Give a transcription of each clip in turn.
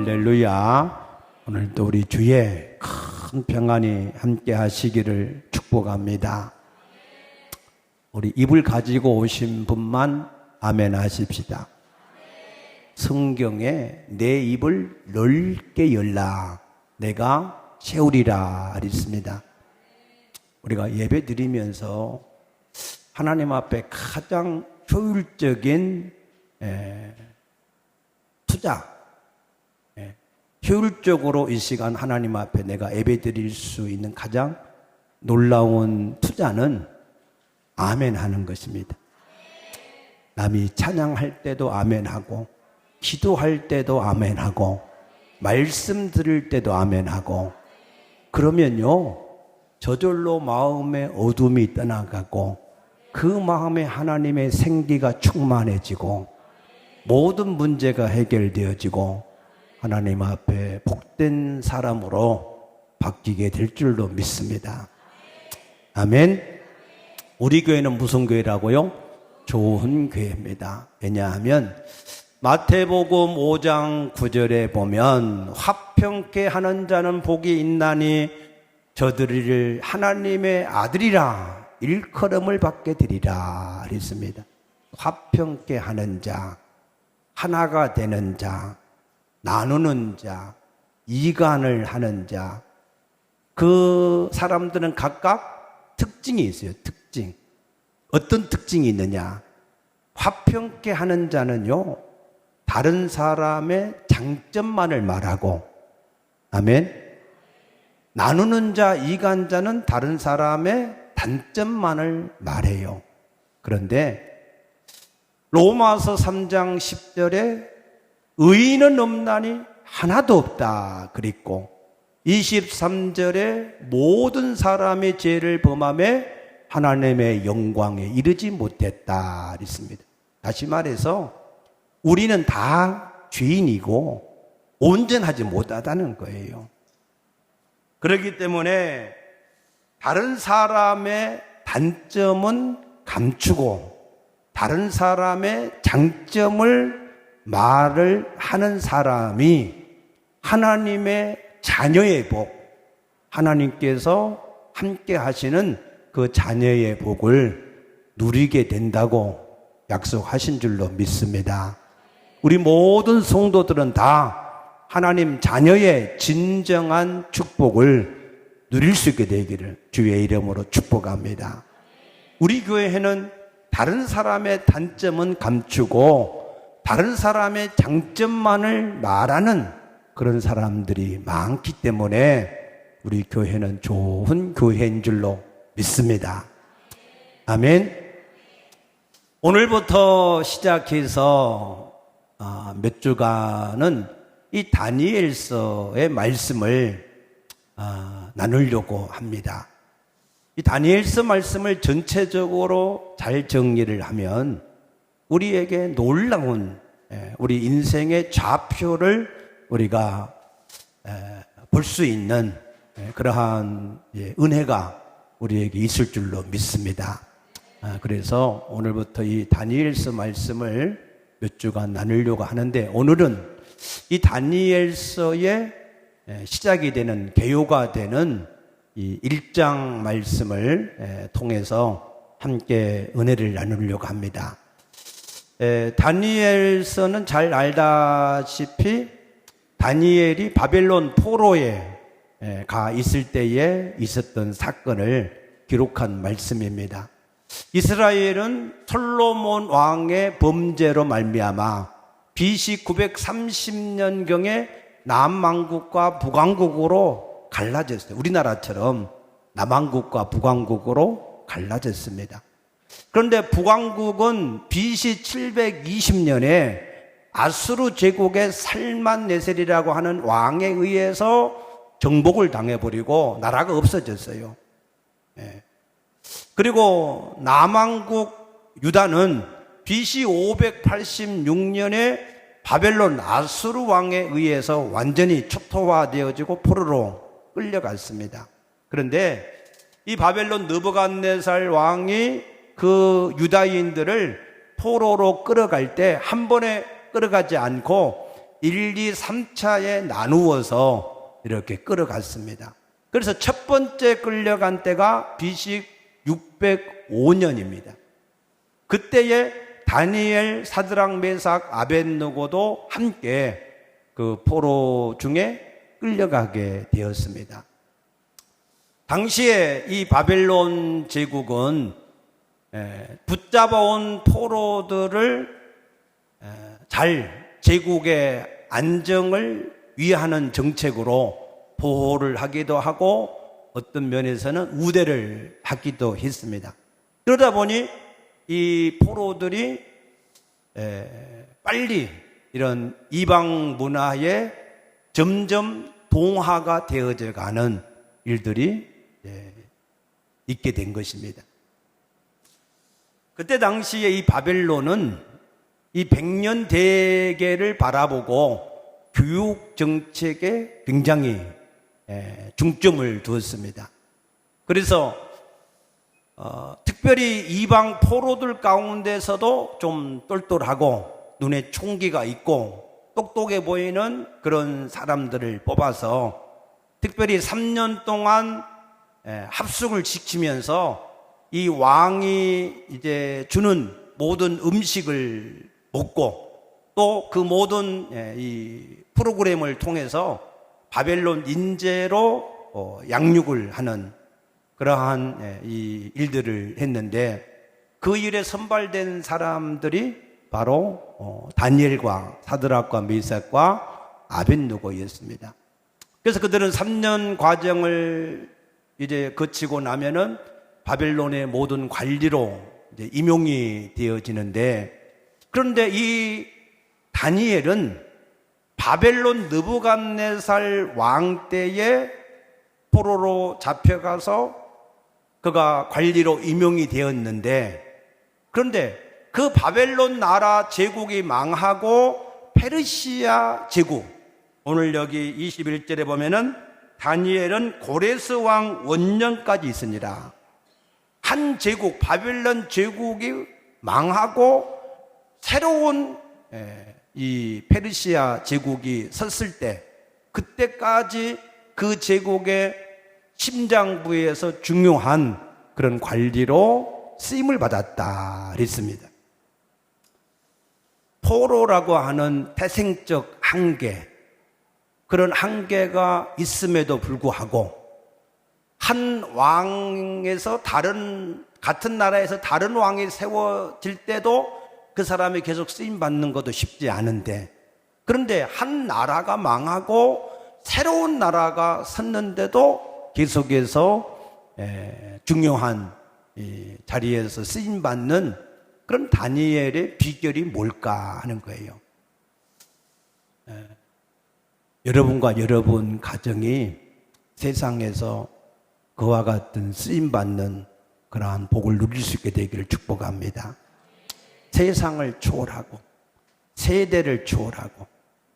할렐루야. 오늘도 우리 주의 큰 평안이 함께 하시기를 축복합니다. 우리 입을 가지고 오신 분만 아멘 하십시다. 성경에 내 입을 넓게 열라 내가 채우리라 있습니다. 우리가 예배 드리면서 하나님 앞에 가장 효율적인 투자, 효율적으로 이 시간 하나님 앞에 내가 예배 드릴 수 있는 가장 놀라운 투자는 아멘 하는 것입니다. 남이 찬양할 때도 아멘 하고, 기도할 때도 아멘 하고, 말씀 들을 때도 아멘 하고, 그러면요 저절로 마음의 어둠이 떠나가고 그 마음에 하나님의 생기가 충만해지고 모든 문제가 해결되어지고 하나님 앞에 복된 사람으로 바뀌게 될 줄로 믿습니다. 아멘. 우리 교회는 무슨 교회라고요? 좋은 교회입니다. 왜냐하면 마태복음 5장 9절에 보면 화평케 하는 자는 복이 있나니 저들을 하나님의 아들이라 일컬음을 받게 되리라 그랬습니다. 화평케 하는 자, 하나가 되는 자, 나누는 자, 이간을 하는 자, 그 사람들은 각각 특징이 있어요. 특징. 어떤 특징이 있느냐? 화평케 하는 자는요 다른 사람의 장점만을 말하고, 아멘. 나누는 자, 이간자는 다른 사람의 단점만을 말해요. 그런데 로마서 3장 10절에 의인은 없나니 하나도 없다 그랬고 23절에 모든 사람의 죄를 범하며 하나님의 영광에 이르지 못했다 그랬습니다. 다시 말해서 우리는 다 죄인이고 온전하지 못하다는 거예요. 그렇기 때문에 다른 사람의 단점은 감추고 다른 사람의 장점을 말을 하는 사람이 하나님의 자녀의 복, 하나님께서 함께 하시는 그 자녀의 복을 누리게 된다고 약속하신 줄로 믿습니다. 우리 모든 성도들은 다 하나님 자녀의 진정한 축복을 누릴 수 있게 되기를 주의 이름으로 축복합니다. 우리 교회에는 다른 사람의 단점은 감추고 다른 사람의 장점만을 말하는 그런 사람들이 많기 때문에 우리 교회는 좋은 교회인 줄로 믿습니다. 아멘. 오늘부터 시작해서 몇 주간은 이 다니엘서의 말씀을 나누려고 합니다. 이 다니엘서 말씀을 전체적으로 잘 정리를 하면 우리에게 놀라운 우리 인생의 좌표를 우리가 볼 수 있는 그러한 은혜가 우리에게 있을 줄로 믿습니다. 그래서 오늘부터 이 다니엘서 말씀을 몇 주간 나누려고 하는데 오늘은 이 다니엘서의 시작이 되는 개요가 되는 이 1장 말씀을 통해서 함께 은혜를 나누려고 합니다. 다니엘서는 잘 알다시피 다니엘이 바벨론 포로에 가 있을 때에 있었던 사건을 기록한 말씀입니다. 이스라엘은 솔로몬 왕의 범죄로 말미암아 BC 930년경에 남왕국과 북왕국으로 갈라졌어요. 우리나라처럼 남왕국과 북왕국으로 갈라졌습니다. 그런데 북왕국은 BC 720년에 아수르 제국의 살만네셀이라고 하는 왕에 의해서 정복을 당해버리고 나라가 없어졌어요. 그리고 남왕국 유다는 BC 586년에 바벨론 아수르 왕에 의해서 완전히 초토화되어지고 포로로 끌려갔습니다. 그런데 이 바벨론 느부갓네살 왕이 그 유다인들을 포로로 끌어갈 때 한 번에 끌어가지 않고 1, 2, 3차에 나누어서 이렇게 끌어갔습니다. 그래서 첫 번째 끌려간 때가 BC 605년입니다. 그때에 다니엘, 사드락, 메삭, 아벳느고도 함께 그 포로 중에 끌려가게 되었습니다. 당시에 이 바벨론 제국은 붙잡아온 포로들을 잘 제국의 안정을 위하는 정책으로 보호를 하기도 하고 어떤 면에서는 우대를 하기도 했습니다. 그러다 보니 이 포로들이 빨리 이런 이방 문화에 점점 동화가 되어져 가는 일들이 있게 된 것입니다. 그때 당시에 이 바벨론은 이 100년 대계를 바라보고 교육 정책에 굉장히 중점을 두었습니다. 그래서 특별히 이방 포로들 가운데서도 좀 똘똘하고 눈에 총기가 있고 똑똑해 보이는 그런 사람들을 뽑아서 특별히 3년 동안 합숙을 지키면서 이 왕이 이제 주는 모든 음식을 먹고 또 그 모든 이 프로그램을 통해서 바벨론 인재로 양육을 하는 그러한 이 일들을 했는데 그 일에 선발된 사람들이 바로 다니엘과 사드락과 메삭과 아벳느고였습니다. 그래서 그들은 3년 과정을 이제 거치고 나면은 바벨론의 모든 관리로 이제 임용이 되어지는데, 그런데 이 다니엘은 바벨론 느부갓네살 왕 때에 포로로 잡혀가서 그가 관리로 임용이 되었는데, 그런데 그 바벨론 나라 제국이 망하고 페르시아 제국, 오늘 여기 21절에 보면은 다니엘은 고레스 왕 원년까지 있으니라. 한 제국, 바벨론 제국이 망하고 새로운 이 페르시아 제국이 섰을 때, 그때까지 그 제국의 심장부에서 중요한 그런 관리로 쓰임을 받았다 그랬습니다. 포로라고 하는 태생적 한계, 그런 한계가 있음에도 불구하고 한 왕에서 같은 나라에서 다른 왕이 세워질 때도 그 사람이 계속 쓰임 받는 것도 쉽지 않은데, 그런데 한 나라가 망하고 새로운 나라가 섰는데도 계속해서 중요한 자리에서 쓰임 받는 그런 다니엘의 비결이 뭘까 하는 거예요. 여러분과 여러분 가정이 세상에서 그와 같은 쓰임받는 그러한 복을 누릴 수 있게 되기를 축복합니다. 세상을 초월하고 세대를 초월하고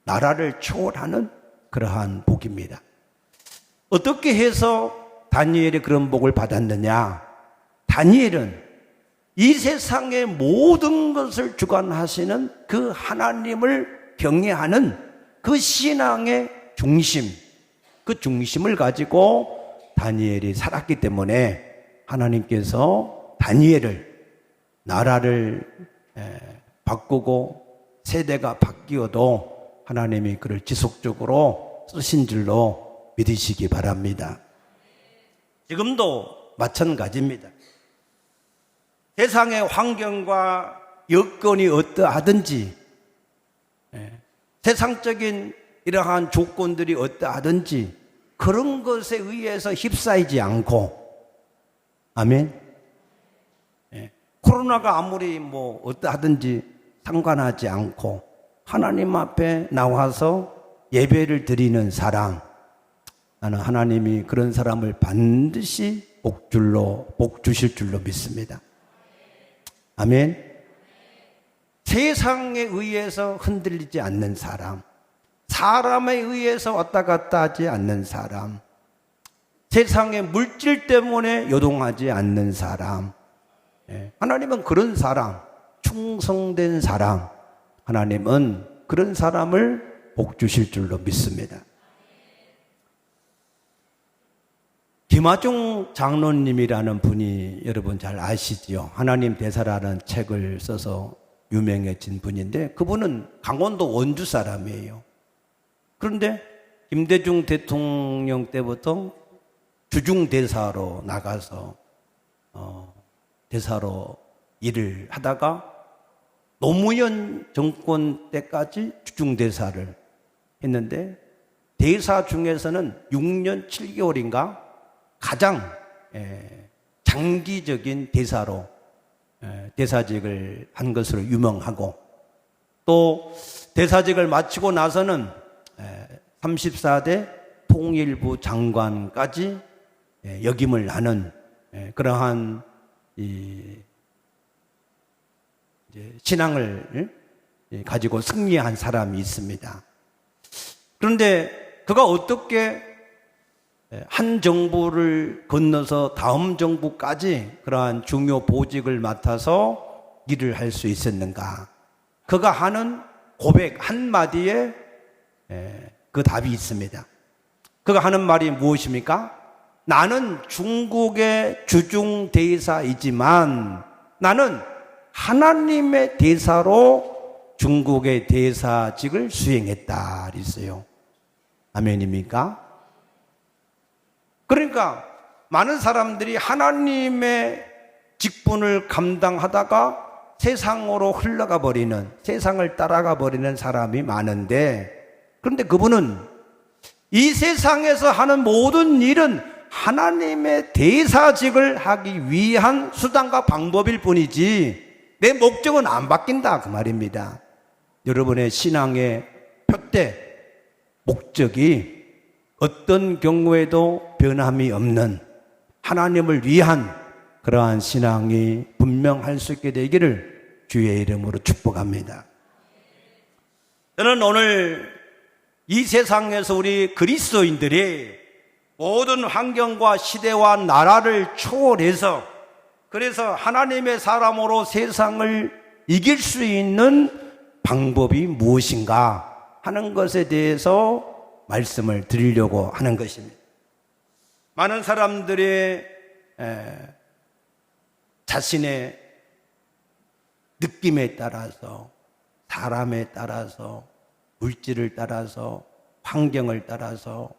나라를 초월하는 그러한 복입니다. 어떻게 해서 다니엘이 그런 복을 받았느냐? 다니엘은 이 세상의 모든 것을 주관하시는 그 하나님을 경외하는 그 신앙의 중심, 그 중심을 가지고 다니엘이 살았기 때문에 하나님께서 다니엘을, 나라를 바꾸고 세대가 바뀌어도 하나님이 그를 지속적으로 쓰신 줄로 믿으시기 바랍니다. 지금도 마찬가지입니다. 세상의 환경과 여건이 어떠하든지, 세상적인 이러한 조건들이 어떠하든지 그런 것에 의해서 휩싸이지 않고, 아멘. 코로나가 아무리 어떠하든지 상관하지 않고 하나님 앞에 나와서 예배를 드리는 사람, 나는 하나님이 그런 사람을 반드시 복 주실 줄로 믿습니다. 아멘. 세상에 의해서 흔들리지 않는 사람, 사람에 의해서 왔다 갔다 하지 않는 사람, 세상의 물질 때문에 요동하지 않는 사람, 하나님은 그런 사람, 충성된 사람, 하나님은 그런 사람을 복 주실 줄로 믿습니다. 김하중 장로님이라는 분이 여러분 잘 아시지요? 하나님 대사라는 책을 써서 유명해진 분인데 그분은 강원도 원주 사람이에요. 그런데 김대중 대통령 때부터 주중대사로 나가서 대사로 일을 하다가 노무현 정권 때까지 주중대사를 했는데 대사 중에서는 6년 7개월인가 가장 장기적인 대사로 대사직을 한 것으로 유명하고 또 대사직을 마치고 나서는 34대 통일부 장관까지 역임을 하는 그러한 신앙을 가지고 승리한 사람이 있습니다. 그런데 그가 어떻게 한 정부를 건너서 다음 정부까지 그러한 중요 보직을 맡아서 일을 할 수 있었는가? 그가 하는 고백 한마디에 그 답이 있습니다. 그가 하는 말이 무엇입니까? 나는 중국의 주중 대사이지만 나는 하나님의 대사로 중국의 대사직을 수행했다 그랬어요. 아멘입니까? 그러니까 많은 사람들이 하나님의 직분을 감당하다가 세상으로 흘러가 버리는, 세상을 따라가 버리는 사람이 많은데, 그런데 그분은 이 세상에서 하는 모든 일은 하나님의 대사직을 하기 위한 수단과 방법일 뿐이지 내 목적은 안 바뀐다 그 말입니다. 여러분의 신앙의 표대, 목적이 어떤 경우에도 변함이 없는 하나님을 위한 그러한 신앙이 분명할 수 있게 되기를 주의 이름으로 축복합니다. 저는 오늘 이 세상에서 우리 그리스도인들이 모든 환경과 시대와 나라를 초월해서 그래서 하나님의 사람으로 세상을 이길 수 있는 방법이 무엇인가 하는 것에 대해서 말씀을 드리려고 하는 것입니다. 많은 사람들이 자신의 느낌에 따라서 사람에 따라서 물질을 따라서 환경을 따라서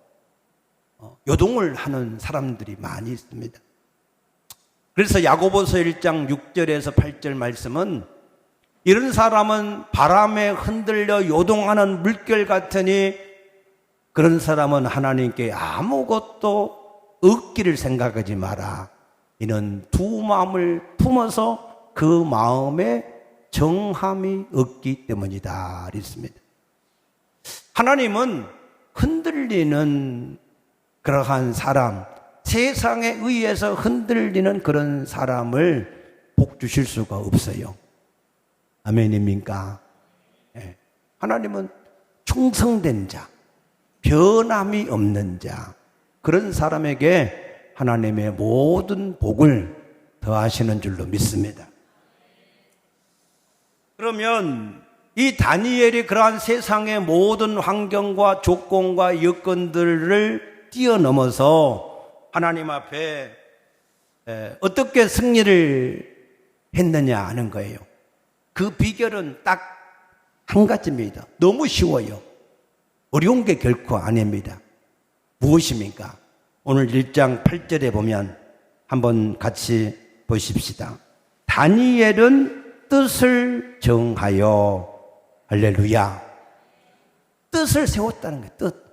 요동을 하는 사람들이 많이 있습니다. 그래서 야고보서 1장 6절에서 8절 말씀은 이런 사람은 바람에 흔들려 요동하는 물결 같으니 그런 사람은 하나님께 아무것도 얻기를 생각하지 마라. 이는 두 마음을 품어서 그 마음에 정함이 없기 때문이다 그랬습니다. 하나님은 흔들리는 그러한 사람, 세상에 의해서 흔들리는 그런 사람을 복 주실 수가 없어요. 아멘입니까? 네. 하나님은 충성된 자, 변함이 없는 자, 그런 사람에게 하나님의 모든 복을 더하시는 줄로 믿습니다. 그러면 이 다니엘이 그러한 세상의 모든 환경과 조건과 여건들을 뛰어넘어서 하나님 앞에 어떻게 승리를 했느냐 하는 거예요. 그 비결은 딱 한 가지입니다. 너무 쉬워요. 어려운 게 결코 아닙니다. 무엇입니까? 오늘 1장 8절에 보면 한번 같이 보십시다. 다니엘은 뜻을 정하여 할렐루야. 뜻을 세웠다는 거예요. 뜻.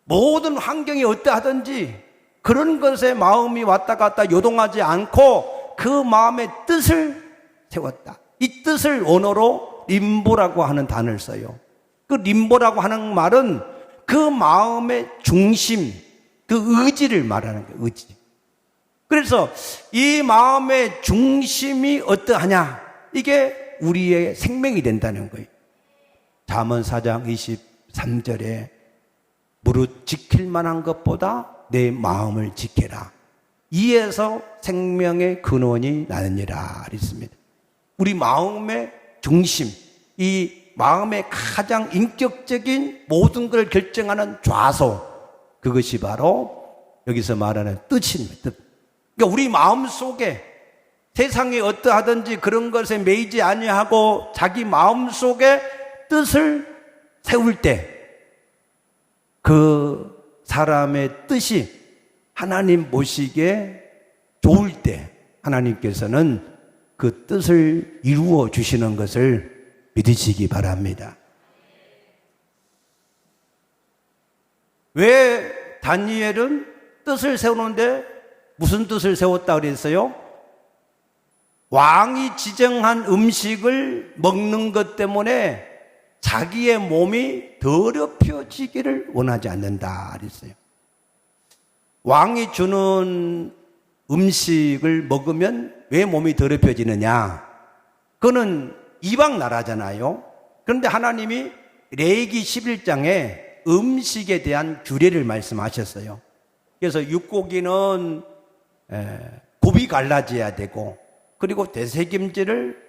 모든 환경이 어떠하든지 그런 것에 마음이 왔다 갔다 요동하지 않고 그 마음의 뜻을 세웠다. 이 뜻을 언어로 림보라고 하는 단어를 써요. 그 림보라고 하는 말은 그 마음의 중심, 그 의지를 말하는 거예요. 의지. 그래서 이 마음의 중심이 어떠하냐? 이게 우리의 생명이 된다는 거예요. 잠언 4장 23절에 무릇 지킬 만한 것보다 내 마음을 지켜라. 이에서 생명의 근원이 나느니라 그랬습니다. 우리 마음의 중심, 이 마음의 가장 인격적인 모든 걸 결정하는 좌소, 그것이 바로 여기서 말하는 뜻입니다. 뜻. 그러니까 우리 마음 속에 세상이 어떠하든지 그런 것에 매이지 아니하고 자기 마음 속에 뜻을 세울 때 그 사람의 뜻이 하나님 보시기에 좋을 때 하나님께서는 그 뜻을 이루어 주시는 것을 믿으시기 바랍니다. 왜 다니엘은 뜻을 세우는데 무슨 뜻을 세웠다 그랬어요? 왕이 지정한 음식을 먹는 것 때문에 자기의 몸이 더럽혀지기를 원하지 않는다 그랬어요. 왕이 주는 음식을 먹으면 왜 몸이 더럽혀지느냐? 그거는 이방 나라잖아요. 그런데 하나님이 레위기 11장에 음식에 대한 규례를 말씀하셨어요. 그래서 육고기는 굽이 갈라져야 되고, 그리고 되새김질을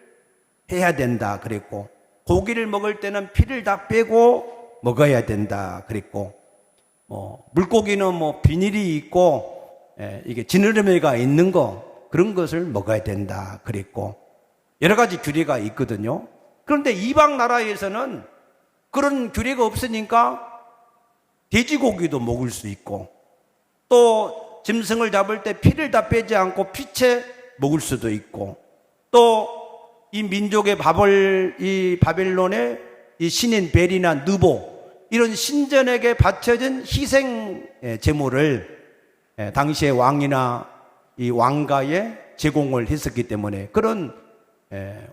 해야 된다 그랬고, 고기를 먹을 때는 피를 다 빼고 먹어야 된다 그랬고, 물고기는 비닐이 있고 이게 지느러미가 있는 거, 그런 것을 먹어야 된다 그랬고, 여러 가지 규례가 있거든요. 그런데 이방 나라에서는 그런 규례가 없으니까 돼지고기도 먹을 수 있고, 또 짐승을 잡을 때 피를 다 빼지 않고 피채 먹을 수도 있고, 또 이 민족의 이 바벨론의 이 신인 벨이나 느보, 이런 신전에게 바쳐진 희생 제물을 당시의 왕이나 이 왕가에 제공을 했었기 때문에 그런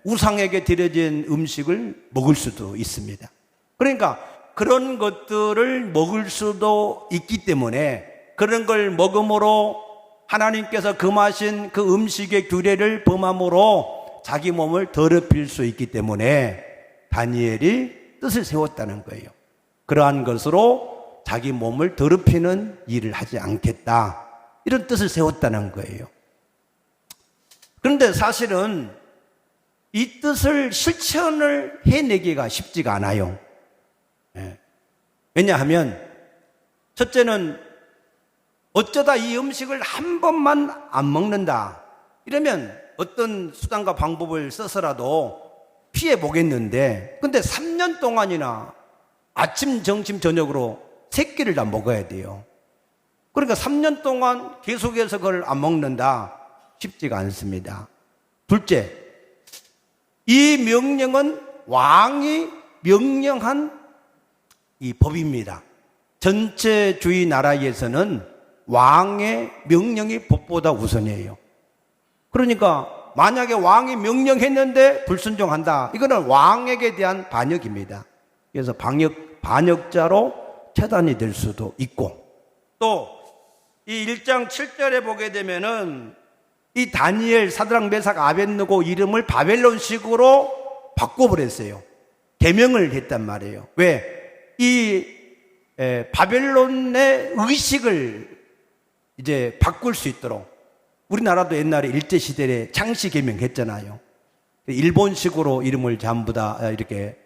우상에게 드려진 음식을 먹을 수도 있습니다. 그러니까 그런 것들을 먹을 수도 있기 때문에 그런 걸 먹음으로 하나님께서 금하신 그 음식의 규례를 범함으로 자기 몸을 더럽힐 수 있기 때문에 다니엘이 뜻을 세웠다는 거예요. 그러한 것으로 자기 몸을 더럽히는 일을 하지 않겠다, 이런 뜻을 세웠다는 거예요. 그런데 사실은 이 뜻을 실천을 해내기가 쉽지가 않아요. 왜냐하면 첫째는 어쩌다 이 음식을 한 번만 안 먹는다 이러면 어떤 수단과 방법을 써서라도 피해 보겠는데, 근데 3년 동안이나 아침, 점심, 저녁으로 3끼를 다 먹어야 돼요. 그러니까 3년 동안 계속해서 그걸 안 먹는다, 쉽지가 않습니다. 둘째, 이 명령은 왕이 명령한 이 법입니다. 전체주의 나라에서는 왕의 명령이 법보다 우선이에요. 그러니까 만약에 왕이 명령했는데 불순종한다, 이거는 왕에게 대한 반역입니다. 그래서 반역자로 처단이 될 수도 있고, 또 이 1장 7절에 보게 되면은 이 다니엘, 사드락, 메삭, 아벳느고 이름을 바벨론식으로 바꿔버렸어요. 개명을 했단 말이에요. 왜? 이 바벨론의 의식을 이제 바꿀 수 있도록. 우리나라도 옛날에 일제시대에 창씨 개명했잖아요. 일본식으로 이름을 전부 다 이렇게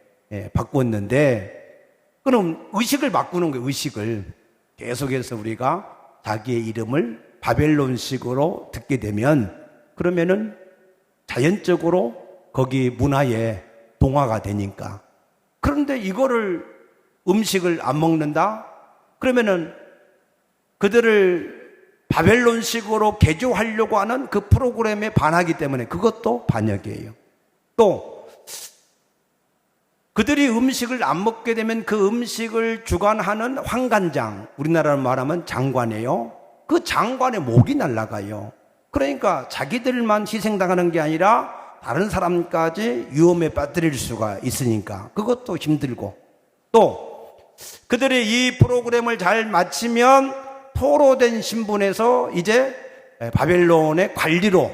바꿨는데, 그럼 의식을 바꾸는 거예요. 의식을 계속해서 우리가 자기의 이름을 바벨론식으로 듣게 되면, 그러면은 자연적으로 거기 문화에 동화가 되니까. 그런데 이거를 음식을 안 먹는다? 그러면은 그들을 바벨론식으로 개조하려고 하는 그 프로그램에 반하기 때문에 그것도 반역이에요. 또 그들이 음식을 안 먹게 되면 그 음식을 주관하는 환관장, 우리나라로 말하면 장관이에요. 그 장관의 목이 날아가요. 그러니까 자기들만 희생당하는 게 아니라 다른 사람까지 위험에 빠뜨릴 수가 있으니까 그것도 힘들고, 또 그들이 이 프로그램을 잘 마치면 포로된 신분에서 이제 바벨론의 관리로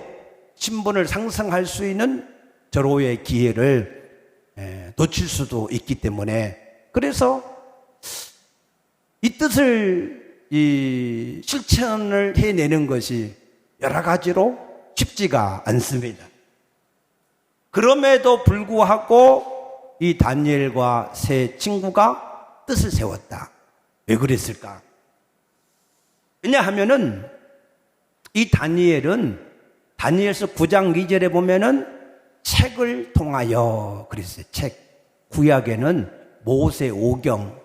신분을 상승할 수 있는 절호의 기회를 놓칠 수도 있기 때문에, 그래서 이 뜻을 실천을 해내는 것이 여러 가지로 쉽지가 않습니다. 그럼에도 불구하고 이 다니엘과 세 친구가 뜻을 세웠다. 왜 그랬을까? 왜냐하면은 이 다니엘은 다니엘서 9장 2절에 보면은 책을 통하여 그랬어요. 책. 구약에는 모세 오경,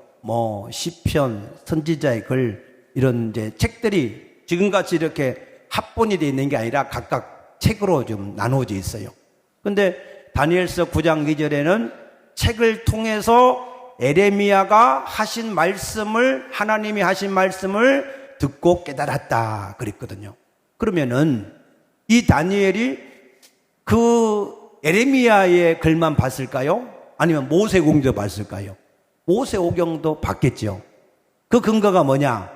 시편, 선지자의 글 이런 이제 책들이 지금같이 이렇게 합본이 되어 있는 게 아니라 각각 책으로 좀 나누어져 있어요. 근데 다니엘서 9장 2절에는 책을 통해서 에레미야가 하신 말씀을, 하나님이 하신 말씀을 듣고 깨달았다 그랬거든요. 그러면은 이 다니엘이 그 에레미야의 글만 봤을까요? 아니면 모세오경도 봤을까요? 모세오경도 봤겠죠. 그 근거가 뭐냐?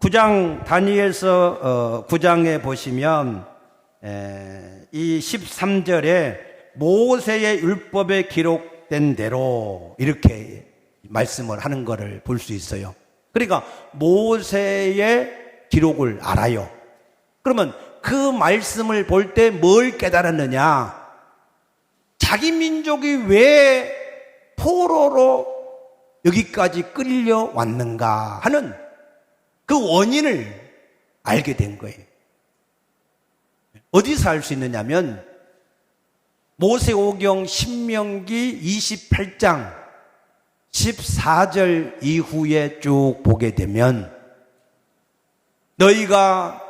9장 다니엘서 9장에 보시면 이 13절에 모세의 율법에 기록된 대로 이렇게 말씀을 하는 것을 볼 수 있어요. 그러니까 모세의 기록을 알아요. 그러면 그 말씀을 볼 때 뭘 깨달았느냐? 자기 민족이 왜 포로로 여기까지 끌려왔는가 하는 그 원인을 알게 된 거예요. 어디서 알 수 있느냐면 모세오경 신명기 28장 14절 이후에 쭉 보게 되면 너희가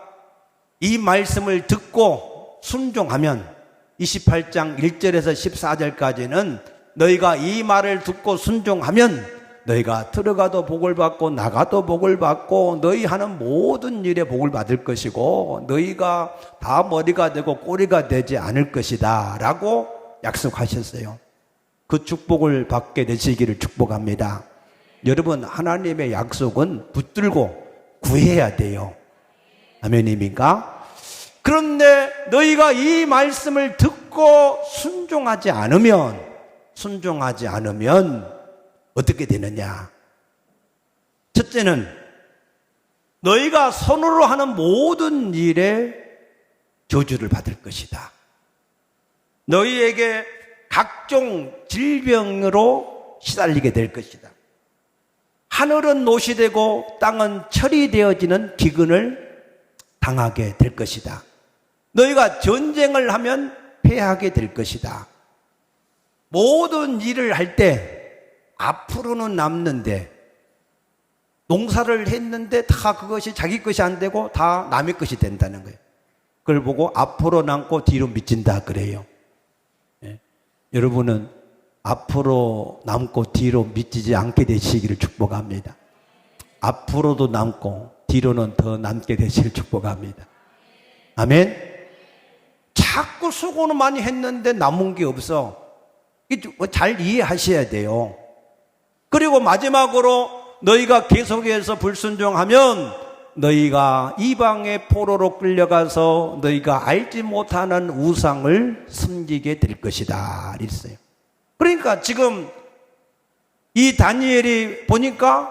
이 말씀을 듣고 순종하면 28장 1절에서 14절까지는 너희가 이 말을 듣고 순종하면 너희가 들어가도 복을 받고 나가도 복을 받고 너희 하는 모든 일에 복을 받을 것이고 너희가 다 머리가 되고 꼬리가 되지 않을 것이다 라고 약속하셨어요. 그 축복을 받게 되시기를 축복합니다. 여러분, 하나님의 약속은 붙들고 구해야 돼요. 아멘입니까? 그런데 너희가 이 말씀을 듣고 순종하지 않으면 어떻게 되느냐? 첫째는 너희가 손으로 하는 모든 일에 저주를 받을 것이다. 너희에게 각종 질병으로 시달리게 될 것이다. 하늘은 노시 되고 땅은 철이 되어지는 기근을 당하게 될 것이다. 너희가 전쟁을 하면 패하게 될 것이다. 모든 일을 할 때 앞으로는 남는데 농사를 했는데 다 그것이 자기 것이 안 되고 다 남의 것이 된다는 거예요. 그걸 보고 앞으로 남고 뒤로 미친다 그래요. 예. 여러분은 앞으로 남고 뒤로 미치지 않게 되시기를 축복합니다. 앞으로도 남고 뒤로는 더 남게 되시기를 축복합니다. 아멘. 자꾸 수고는 많이 했는데 남은 게 없어. 잘 이해하셔야 돼요. 그리고 마지막으로 너희가 계속해서 불순종하면 너희가 이방의 포로로 끌려가서 너희가 알지 못하는 우상을 섬기게 될 것이다 이랬어요. 그러니까 지금 이 다니엘이 보니까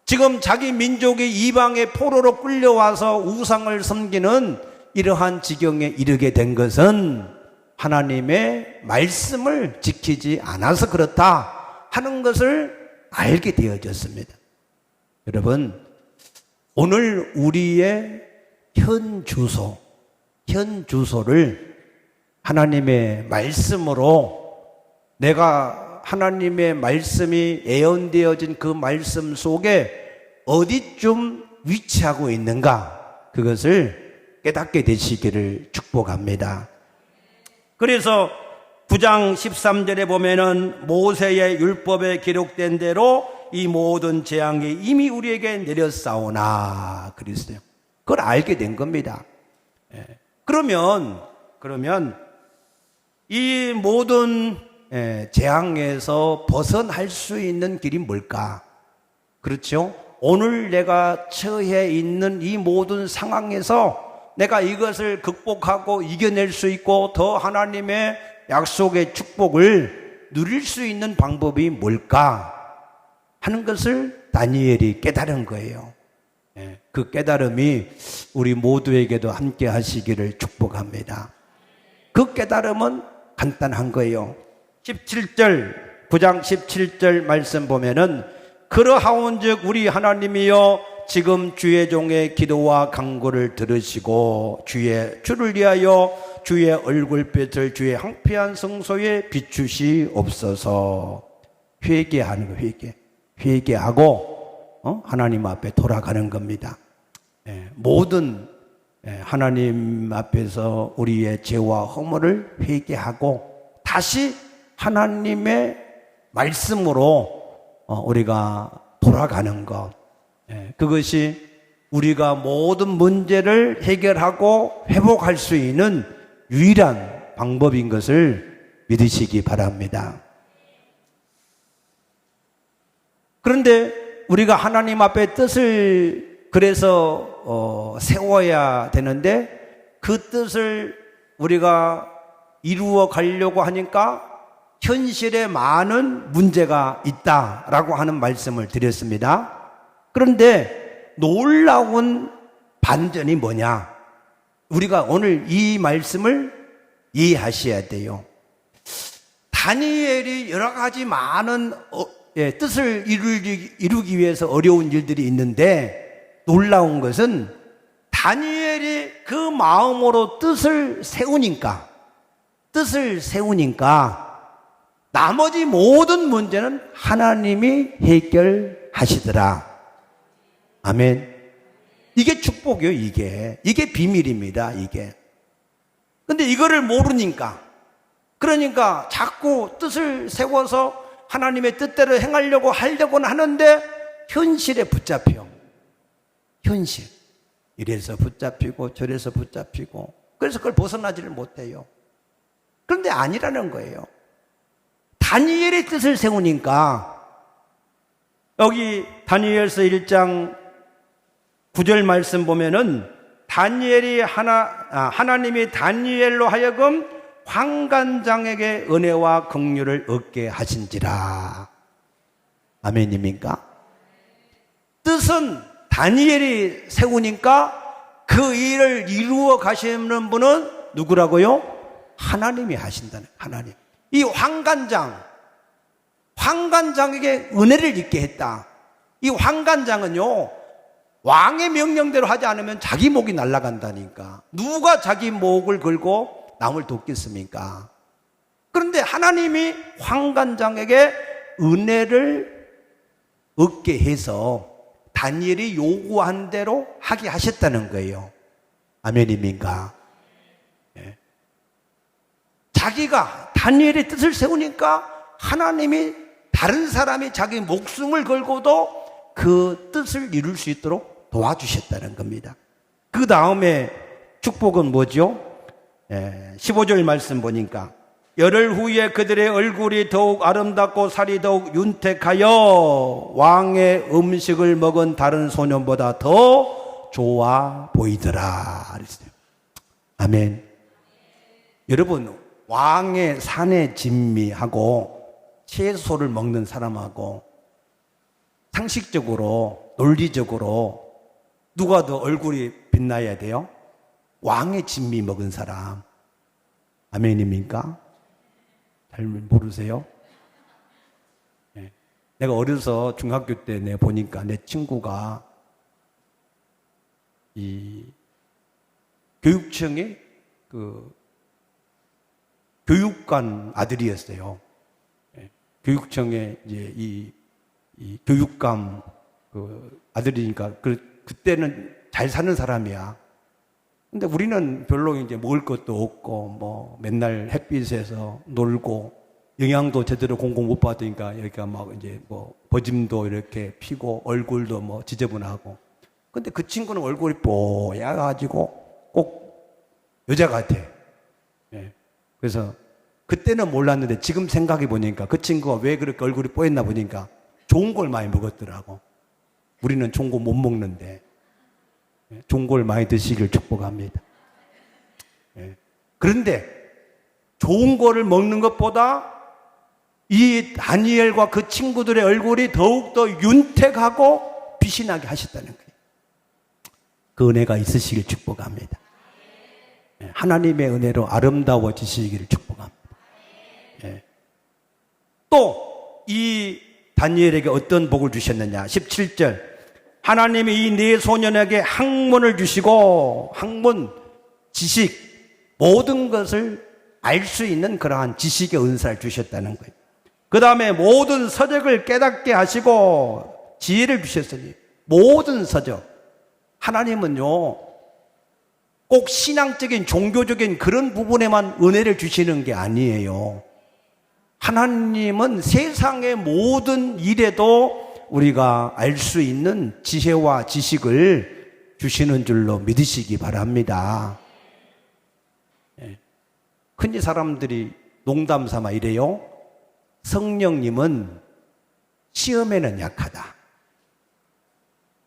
지금 자기 민족이 이방의 포로로 끌려와서 우상을 섬기는 이러한 지경에 이르게 된 것은 하나님의 말씀을 지키지 않아서 그렇다 하는 것을 알게 되어졌습니다. 여러분, 오늘 우리의 현 주소를 하나님의 말씀으로 내가 하나님의 말씀이 예언되어진 그 말씀 속에 어디쯤 위치하고 있는가 그것을 깨닫게 되시기를 축복합니다. 그래서 9장 13절에 보면은 모세의 율법에 기록된 대로 이 모든 재앙이 이미 우리에게 내렸사오나 그랬어요. 그걸 알게 된 겁니다. 그러면 이 모든 재앙에서 벗어날 수 있는 길이 뭘까? 그렇죠? 오늘 내가 처해 있는 이 모든 상황에서 내가 이것을 극복하고 이겨낼 수 있고 더 하나님의 약속의 축복을 누릴 수 있는 방법이 뭘까 하는 것을 다니엘이 깨달은 거예요. 그 깨달음이 우리 모두에게도 함께 하시기를 축복합니다. 그 깨달음은 간단한 거예요. 17절 9장 17절 말씀 보면은 그러하온즉 우리 하나님이여 지금 주의 종의 기도와 간구를 들으시고 주를 위하여 주의 얼굴빛을 주의 황폐한 성소에 비추시옵소서. 회개하는 거, 회개하고 하나님 앞에 돌아가는 겁니다. 모든 하나님 앞에서 우리의 죄와 허물을 회개하고 다시 하나님의 말씀으로 우리가 돌아가는 것, 그것이 우리가 모든 문제를 해결하고 회복할 수 있는 유일한 방법인 것을 믿으시기 바랍니다. 그런데 우리가 하나님 앞에 뜻을 그래서 세워야 되는데 그 뜻을 우리가 이루어 가려고 하니까 현실에 많은 문제가 있다라고 하는 말씀을 드렸습니다. 그런데 놀라운 반전이 뭐냐? 우리가 오늘 이 말씀을 이해하셔야 돼요. 다니엘이 여러 가지 많은 뜻을 이루기 위해서 어려운 일들이 있는데 놀라운 것은 다니엘이 그 마음으로 뜻을 세우니까 나머지 모든 문제는 하나님이 해결하시더라. 아멘. 이게 축복이에요, 이게 비밀입니다, 이게. 근데 이거를 모르니까, 그러니까 자꾸 뜻을 세워서 하나님의 뜻대로 하려고는 하는데 현실에 붙잡혀. 현실. 이래서 붙잡히고 저래서 붙잡히고 그래서 그걸 벗어나지를 못해요. 그런데 아니라는 거예요. 다니엘의 뜻을 세우니까 여기 다니엘서 1장 9절 말씀 보면은 다니엘이 하나님이 다니엘로 하여금 환관장에게 은혜와 긍휼을 얻게 하신지라. 아멘입니까? 뜻은 다니엘이 세우니까 그 일을 이루어 가시는 분은 누구라고요? 하나님이 하신다는, 하나님. 이 환관장에게 은혜를 입게 했다. 이 환관장은요, 왕의 명령대로 하지 않으면 자기 목이 날아간다니까. 누가 자기 목을 걸고 남을 돕겠습니까? 그런데 하나님이 환관장에게 은혜를 얻게 해서 다니엘이 요구한 대로 하게 하셨다는 거예요. 아멘입니까? 네. 자기가 다니엘의 뜻을 세우니까 하나님이 다른 사람이 자기 목숨을 걸고도 그 뜻을 이룰 수 있도록 도와주셨다는 겁니다. 그 다음에 축복은 뭐죠? 15절 말씀 보니까 열흘 후에 그들의 얼굴이 더욱 아름답고 살이 더욱 윤택하여 왕의 음식을 먹은 다른 소년보다 더 좋아 보이더라. 그랬어요. 아멘. 여러분, 왕의 산의 진미하고 채소를 먹는 사람하고 상식적으로 논리적으로 누가 더 얼굴이 빛나야 돼요? 왕의 진미 먹은 사람. 아멘입니까? 잘 모르세요? 네. 내가 어려서 중학교 때 보니까 내 친구가 이 교육청의 그 교육관 아들이었어요. 네. 교육청에 이제 이 교육감 그 아들이니까 그때는 잘 사는 사람이야. 근데 우리는 별로 이제 먹을 것도 없고, 뭐, 맨날 햇빛에서 놀고, 영양도 제대로 공급 못 받으니까, 여기가 막 이제 뭐, 버짐도 이렇게 피고, 얼굴도 뭐 지저분하고. 근데 그 친구는 얼굴이 뽀야가지고, 꼭 여자 같아. 예. 그래서, 그때는 몰랐는데, 지금 생각해 보니까, 그 친구가 왜 그렇게 얼굴이 뽀였나 보니까, 좋은 걸 많이 먹었더라고. 우리는 좋은 거 못 먹는데. 좋은 걸 많이 드시길 축복합니다. 그런데 좋은 거를 먹는 것보다 이 다니엘과 그 친구들의 얼굴이 더욱더 윤택하고 빛이 나게 하셨다는 거예요. 그 은혜가 있으시길 축복합니다. 하나님의 은혜로 아름다워지시기를 축복합니다. 또 이 다니엘에게 어떤 복을 주셨느냐? 17절. 하나님이 이 네 소년에게 학문을 주시고, 학문, 지식, 모든 것을 알 수 있는 그러한 지식의 은사를 주셨다는 거예요. 그 다음에 모든 서적을 깨닫게 하시고 지혜를 주셨으니, 모든 서적. 하나님은요, 꼭 신앙적인 종교적인 그런 부분에만 은혜를 주시는 게 아니에요. 하나님은 세상의 모든 일에도 우리가 알 수 있는 지혜와 지식을 주시는 줄로 믿으시기 바랍니다. 흔히 사람들이 농담 삼아 이래요. 성령님은 시험에는 약하다.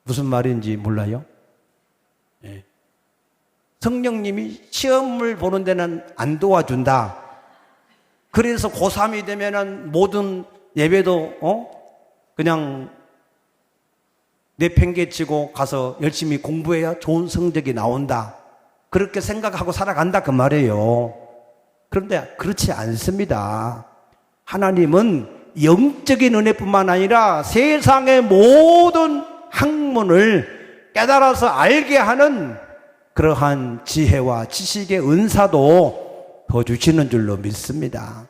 무슨 말인지 몰라요? 성령님이 시험을 보는 데는 안 도와준다. 그래서 고3이 되면은 모든 예배도 그냥 내팽개치고 가서 열심히 공부해야 좋은 성적이 나온다. 그렇게 생각하고 살아간다 그 말이에요. 그런데 그렇지 않습니다. 하나님은 영적인 은혜뿐만 아니라 세상의 모든 학문을 깨달아서 알게 하는 그러한 지혜와 지식의 은사도 더 주시는 줄로 믿습니다.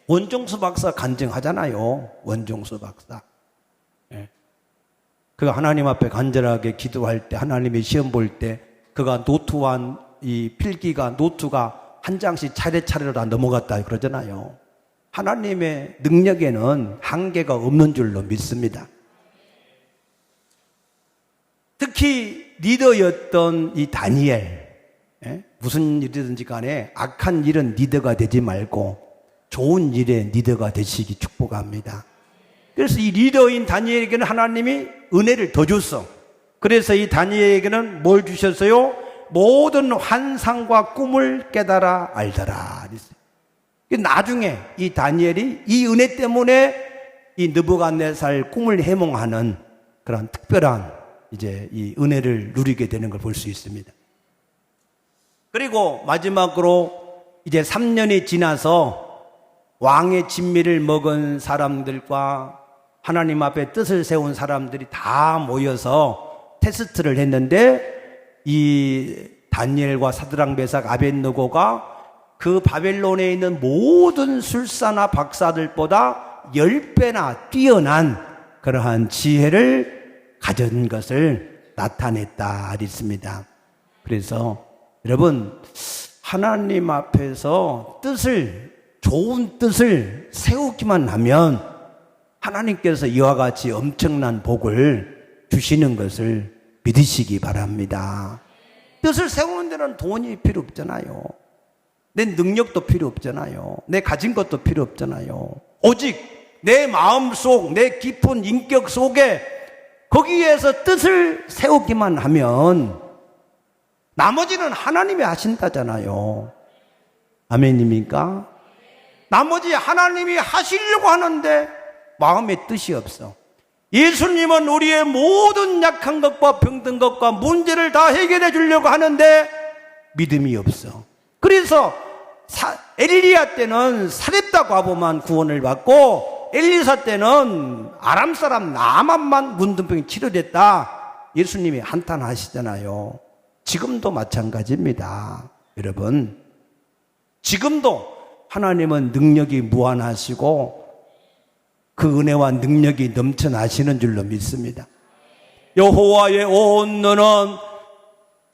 원종수 박사 간증하잖아요. 원종수 박사. 그가 하나님 앞에 간절하게 기도할 때, 하나님의 시험 볼 때, 그가 노트와 이 필기가, 노트가 한 장씩 차례차례로 다 넘어갔다 그러잖아요. 하나님의 능력에는 한계가 없는 줄로 믿습니다. 특히 리더였던 이 다니엘, 무슨 일이든지 간에 악한 일은 리더가 되지 말고 좋은 일에 리더가 되시기 축복합니다. 그래서 이 리더인 다니엘에게는 하나님이 은혜를 더 줬어. 그래서 이 다니엘에게는 뭘 주셨어요? 모든 환상과 꿈을 깨달아 알더라. 나중에 이 다니엘이 이 은혜 때문에 이 느부갓네살 꿈을 해몽하는 그런 특별한 이제 이 은혜를 누리게 되는 걸 볼 수 있습니다. 그리고 마지막으로 이제 3년이 지나서 왕의 진미를 먹은 사람들과 하나님 앞에 뜻을 세운 사람들이 다 모여서 테스트를 했는데 이 다니엘과 사드락 메삭 아벳느고가 그 바벨론에 있는 모든 술사나 박사들보다 10배나 뛰어난 그러한 지혜를 가진 것을 나타냈다 했습니다. 그래서 여러분, 하나님 앞에서 좋은 뜻을 세우기만 하면 하나님께서 이와 같이 엄청난 복을 주시는 것을 믿으시기 바랍니다. 뜻을 세우는 데는 돈이 필요 없잖아요. 내 능력도 필요 없잖아요. 내 가진 것도 필요 없잖아요. 오직 내 마음속, 내 깊은 인격 속에 거기에서 뜻을 세우기만 하면 나머지는 하나님이 하신다잖아요. 아멘입니까? 나머지 하나님이 하시려고 하는데 마음에 뜻이 없어. 예수님은 우리의 모든 약한 것과 병든 것과 문제를 다 해결해 주려고 하는데 믿음이 없어. 그래서 엘리야 때는 사렙다 과부만 구원을 받고 엘리사 때는 아람 사람 나만만 문둥병이 치료됐다. 예수님이 한탄하시잖아요. 지금도 마찬가지입니다. 여러분, 지금도 하나님은 능력이 무한하시고 그 은혜와 능력이 넘쳐나시는 줄로 믿습니다. 여호와의 온 눈은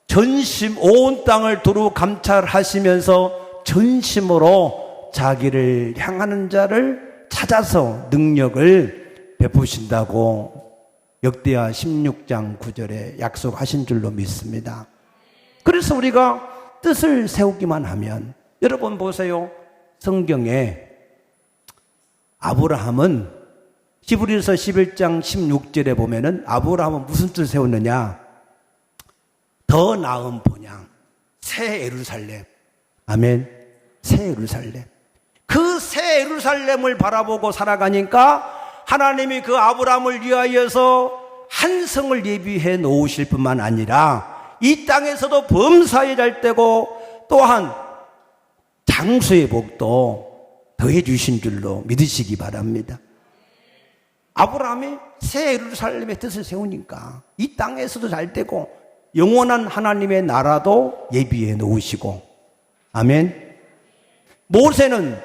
전심 온 땅을 두루 감찰하시면서 전심으로 자기를 향하는 자를 찾아서 능력을 베푸신다고 역대하 16장 9절에 약속하신 줄로 믿습니다. 그래서 우리가 뜻을 세우기만 하면, 여러분 보세요. 성경에 아브라함은 히브리서 11장 16절에 보면은 아브라함은 무슨 뜻을 세웠느냐? 더 나은 본향, 새 예루살렘. 아멘. 새 예루살렘. 그 새 예루살렘을 바라보고 살아가니까 하나님이 그 아브라함을 위하여서 한 성을 예비해 놓으실 뿐만 아니라 이 땅에서도 범사에 잘 되고 또한 장수의 복도 더해 주신 줄로 믿으시기 바랍니다. 아브라함이 새 예루살렘의 뜻을 세우니까 이 땅에서도 잘 되고 영원한 하나님의 나라도 예비해 놓으시고, 아멘. 모세는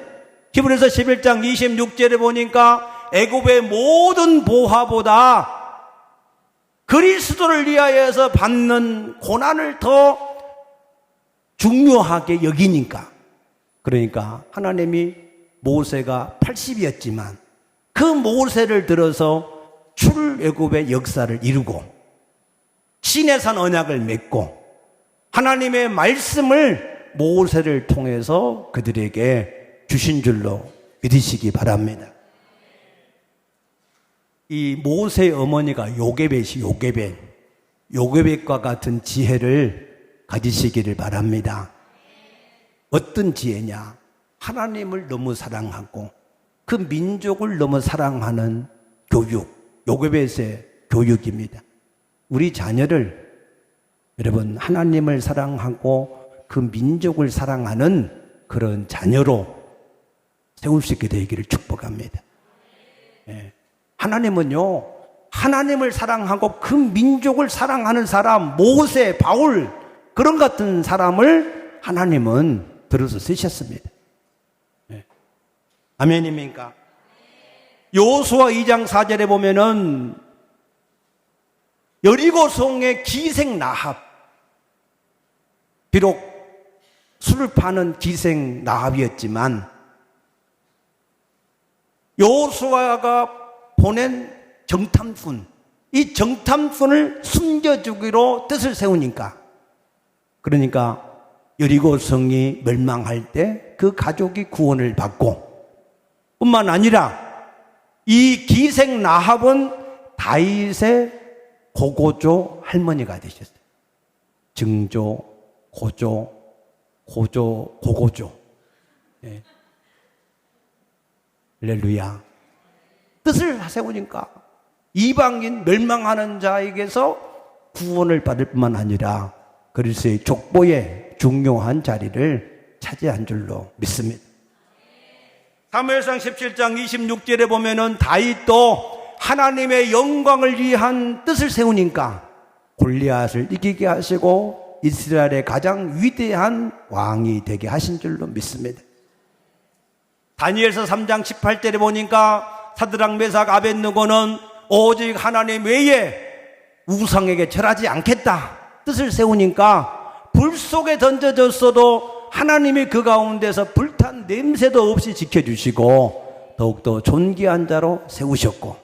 히브리서 11장 26절에 보니까 애굽의 모든 보화보다 그리스도를 위하여서 받는 고난을 더 중요하게 여기니까, 그러니까 하나님이 모세가 80이었지만 그 모세를 들어서 출애굽의 역사를 이루고 시내산 언약을 맺고 하나님의 말씀을 모세를 통해서 그들에게 주신 줄로 믿으시기 바랍니다. 이 모세의 어머니가 요게벳이 요게벳과 같은 지혜를 가지시기를 바랍니다. 어떤 지혜냐? 하나님을 너무 사랑하고 그 민족을 너무 사랑하는 교육, 요게벳의 교육입니다. 우리 자녀를 여러분 하나님을 사랑하고 그 민족을 사랑하는 그런 자녀로 세울 수 있게 되기를 축복합니다. 예. 하나님은요, 하나님을 사랑하고 그 민족을 사랑하는 사람, 모세, 바울, 그런 같은 사람을 하나님은 들어서 쓰셨습니다. 네. 아멘입니까? 여호수아 2장 4절에 보면은 여리고성의 기생 라합, 비록 술을 파는 기생 라합이었지만 여호수아가 보낸 정탐꾼, 이 정탐꾼을 숨겨주기로 뜻을 세우니까, 그러니까 여리고성이 멸망할 때 그 가족이 구원을 받고, 뿐만 아니라 이 기생 라합은 다윗의 고고조 할머니가 되셨어요. 증조, 고조, 고고조. 네. 할렐루야. 뜻을 세우니까 이방인 멸망하는 자에게서 구원을 받을 뿐만 아니라 그리스도의 족보의 중요한 자리를 차지한 줄로 믿습니다. 사무엘상 17장 26절에 보면은 다윗도 하나님의 영광을 위한 뜻을 세우니까 골리앗을 이기게 하시고 이스라엘의 가장 위대한 왕이 되게 하신 줄로 믿습니다. 다니엘서 3장 18절에 보니까 사드락 메삭 아벳느고는 오직 하나님 외에 우상에게 절하지 않겠다 뜻을 세우니까 불 속에 던져졌어도 하나님이 그 가운데서 불탄 냄새도 없이 지켜주시고 더욱더 존귀한 자로 세우셨고,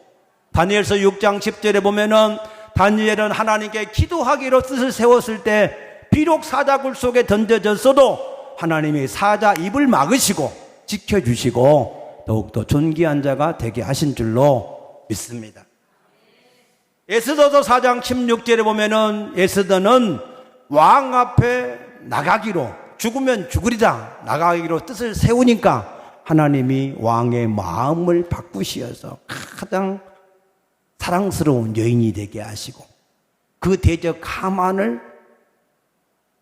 다니엘서 6장 10절에 보면은 다니엘은 하나님께 기도하기로 뜻을 세웠을 때 비록 사자굴 속에 던져졌어도 하나님이 사자 입을 막으시고 지켜주시고 더욱더 존귀한 자가 되게 하신 줄로 믿습니다. 에스더서 4장 16절에 보면은 에스더는 왕 앞에 나가기로, 죽으면 죽으리라 나가기로 뜻을 세우니까 하나님이 왕의 마음을 바꾸시어서 가장 사랑스러운 여인이 되게 하시고 그 대적 하만을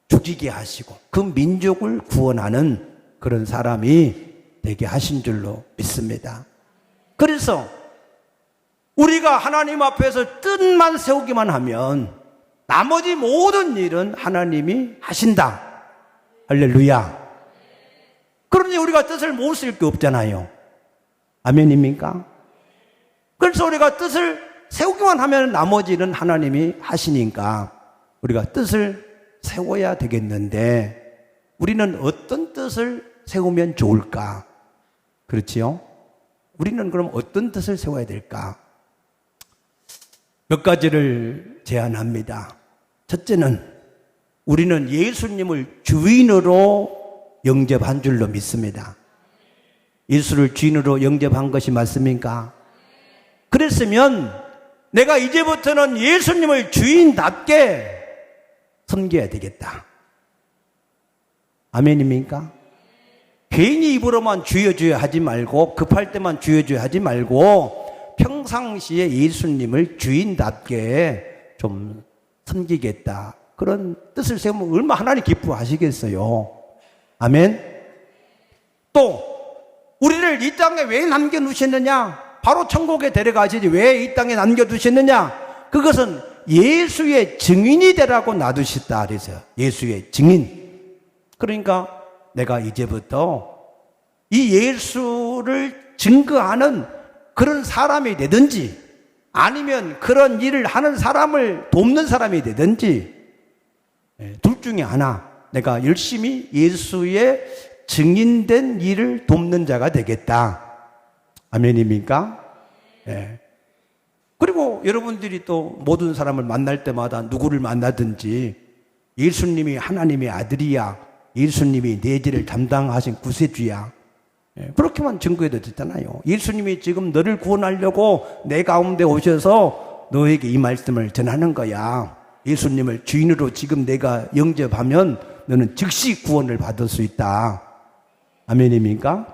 죽이게 하시고 그 민족을 구원하는 그런 사람이 되게 하신 줄로 믿습니다. 그래서 우리가 하나님 앞에서 뜻만 세우기만 하면 나머지 모든 일은 하나님이 하신다. 할렐루야. 그러니 우리가 뜻을 못 쓸 게 없잖아요. 아멘입니까? 그래서 우리가 뜻을 세우기만 하면 나머지 일은 하나님이 하시니까 우리가 뜻을 세워야 되겠는데 우리는 어떤 뜻을 세우면 좋을까? 그렇지요? 우리는 그럼 어떤 뜻을 세워야 될까? 몇 가지를 제안합니다. 첫째는 우리는 예수님을 주인으로 영접한 줄로 믿습니다. 예수를 주인으로 영접한 것이 맞습니까? 그랬으면 내가 이제부터는 예수님을 주인답게 섬겨야 되겠다. 아멘입니까? 괜히 입으로만 주여 하지 말고 급할 때만 주여 하지 말고 평상시에 예수님을 주인답게 좀 섬기겠다. 그런 뜻을 세우면 얼마나 하나님 기뻐하시겠어요. 아멘. 또 우리를 이 땅에 왜 남겨놓으셨느냐? 바로 천국에 데려가시지 왜 이 땅에 남겨두셨느냐? 그것은 예수의 증인이 되라고 놔두셨다 그래서 예수의 증인. 그러니까 내가 이제부터 이 예수를 증거하는 그런 사람이 되든지 아니면 그런 일을 하는 사람을 돕는 사람이 되든지 둘 중에 하나, 내가 열심히 예수의 증인된 일을 돕는 자가 되겠다. 아멘입니까? 예. 그리고 여러분들이 또 모든 사람을 만날 때마다 누구를 만나든지 예수님이 하나님의 아들이야, 예수님이 내 죄를 담당하신 구세주야, 그렇게만 증거해도 되잖아요. 예수님이 지금 너를 구원하려고 내 가운데 오셔서 너에게 이 말씀을 전하는 거야. 예수님을 주인으로 지금 내가 영접하면 너는 즉시 구원을 받을 수 있다. 아멘입니까?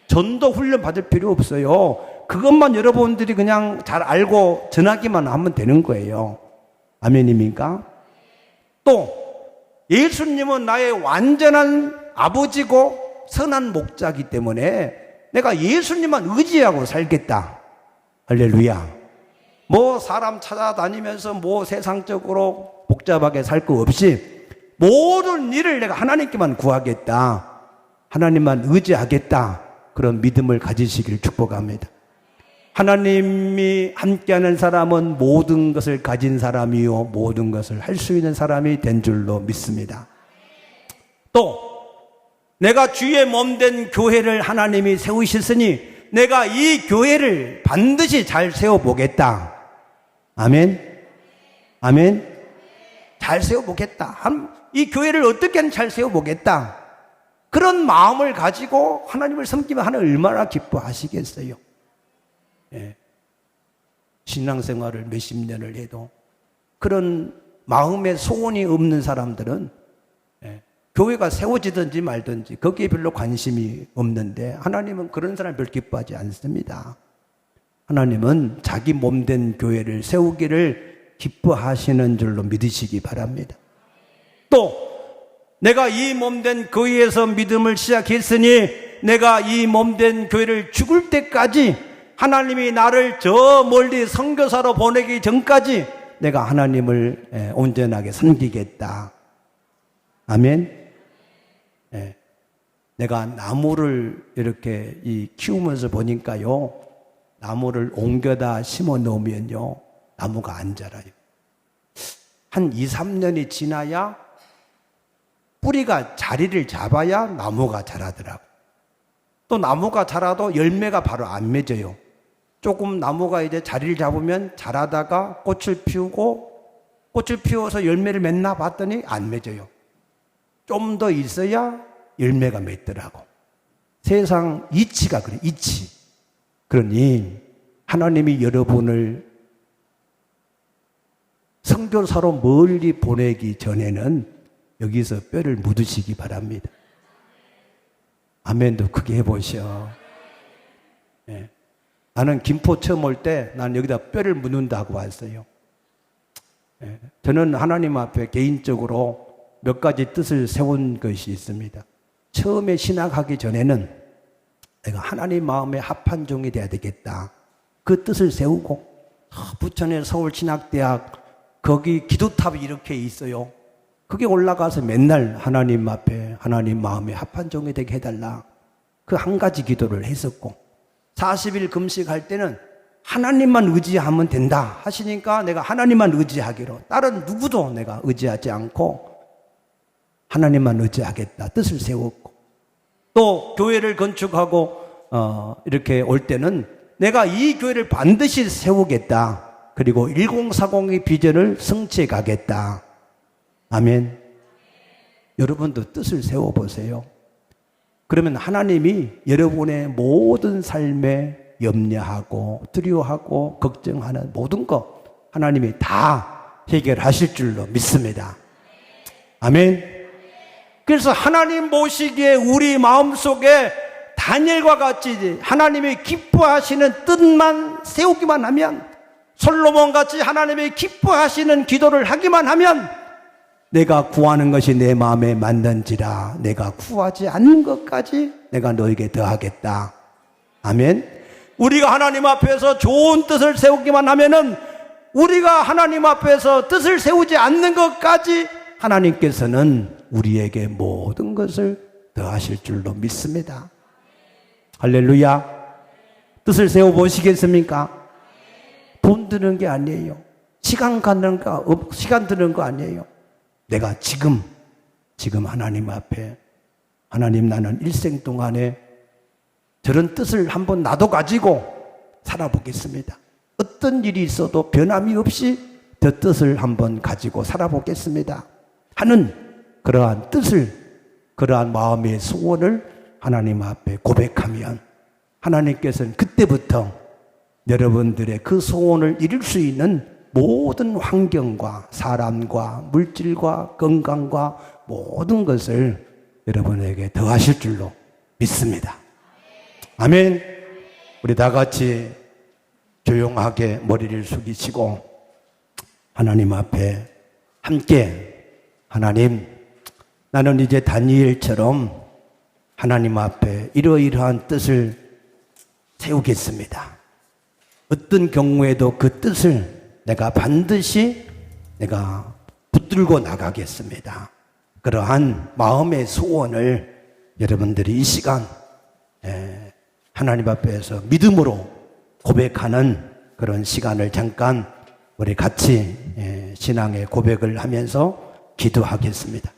전도 훈련 받을 필요 없어요. 그것만 여러분들이 그냥 잘 알고 전하기만 하면 되는 거예요. 아멘입니까? 또 예수님은 나의 완전한 아버지고 선한 목자이기 때문에 내가 예수님만 의지하고 살겠다. 할렐루야. 뭐 사람 찾아다니면서 뭐 세상적으로 복잡하게 살 거 없이 모든 일을 내가 하나님께만 구하겠다. 하나님만 의지하겠다. 그런 믿음을 가지시길 축복합니다. 하나님이 함께하는 사람은 모든 것을 가진 사람이요 모든 것을 할 수 있는 사람이 된 줄로 믿습니다. 또 내가 주의 몸된 교회를 하나님이 세우셨으니 내가 이 교회를 반드시 잘 세워보겠다. 아멘. 아멘. 잘 세워보겠다. 이 교회를 어떻게든 잘 세워보겠다. 그런 마음을 가지고 하나님을 섬기면 하나님 얼마나 기뻐하시겠어요. 예. 신앙생활을 몇십 년을 해도 그런 마음의 소원이 없는 사람들은 교회가 세워지든지 말든지 거기에 별로 관심이 없는데 하나님은 그런 사람 별로 기뻐하지 않습니다. 하나님은 자기 몸된 교회를 세우기를 기뻐하시는 줄로 믿으시기 바랍니다. 또 내가 이 몸된 교회에서 믿음을 시작했으니 내가 이 몸된 교회를 죽을 때까지 하나님이 나를 저 멀리 선교사로 보내기 전까지 내가 하나님을 온전하게 섬기겠다. 아멘. 예. 내가 나무를 이렇게 키우면서 보니까요, 나무를 옮겨다 심어 놓으면요, 나무가 안 자라요. 한 2, 3년이 지나야 뿌리가 자리를 잡아야 나무가 자라더라고. 또 나무가 자라도 열매가 바로 안 맺어요. 조금 나무가 이제 자리를 잡으면 자라다가 꽃을 피우고 꽃을 피워서 열매를 맺나 봤더니 안 맺어요. 좀 더 있어야 열매가 맺더라고. 세상 이치가 그래, 이치. 그러니 하나님이 여러분을 선교사로 멀리 보내기 전에는 여기서 뼈를 묻으시기 바랍니다. 아멘도 크게 해보셔. 예. 나는 김포 처음 올 때 난 여기다 뼈를 묻는다고 왔어요. 예. 저는 하나님 앞에 개인적으로 몇 가지 뜻을 세운 것이 있습니다. 처음에 신학하기 전에는 내가 하나님 마음에 합한 종이 돼야 되겠다. 그 뜻을 세우고 부천의 서울신학대학 거기 기도탑이 이렇게 있어요. 그게 올라가서 맨날 하나님 앞에 하나님 마음에 합한 종이 되게 해달라. 그 한 가지 기도를 했었고 40일 금식할 때는 하나님만 의지하면 된다 하시니까 내가 하나님만 의지하기로 다른 누구도 내가 의지하지 않고 하나님만 의지하겠다 뜻을 세웠고 또 교회를 건축하고 이렇게 올 때는 내가 이 교회를 반드시 세우겠다. 그리고 1040의 비전을 성취해 가겠다. 아멘. 여러분도 뜻을 세워보세요. 그러면 하나님이 여러분의 모든 삶에 염려하고 두려워하고 걱정하는 모든 것 하나님이 다 해결하실 줄로 믿습니다. 아멘. 그래서 하나님 보시기에 우리 마음속에 다니엘과 같이 하나님이 기뻐하시는 뜻만 세우기만 하면 솔로몬같이 하나님이 기뻐하시는 기도를 하기만 하면 내가 구하는 것이 내 마음에 맞는지라 내가 구하지 않는 것까지 내가 너에게 더하겠다. 아멘. 우리가 하나님 앞에서 좋은 뜻을 세우기만 하면은 우리가 하나님 앞에서 뜻을 세우지 않는 것까지 하나님께서는 우리에게 모든 것을 더하실 줄로 믿습니다. 할렐루야. 뜻을 세워 보시겠습니까? 돈 드는 게 아니에요. 시간 드는 거 아니에요. 내가 지금 하나님 앞에, 하나님, 나는 일생 동안에 저런 뜻을 한번 나도 가지고 살아보겠습니다. 어떤 일이 있어도 변함이 없이 저 뜻을 한번 가지고 살아보겠습니다 하는 그러한 뜻을, 그러한 마음의 소원을 하나님 앞에 고백하면 하나님께서는 그때부터 여러분들의 그 소원을 이룰 수 있는 모든 환경과 사람과 물질과 건강과 모든 것을 여러분에게 더하실 줄로 믿습니다. 아멘. 우리 다 같이 조용하게 머리를 숙이시고 하나님 앞에 함께, 하나님, 나는 이제 다니엘처럼 하나님 앞에 이러이러한 뜻을 세우겠습니다. 어떤 경우에도 그 뜻을 내가 반드시 내가 붙들고 나가겠습니다. 그러한 마음의 소원을 여러분들이 이 시간 하나님 앞에서 믿음으로 고백하는 그런 시간을 잠깐 우리 같이 신앙의 고백을 하면서 기도하겠습니다.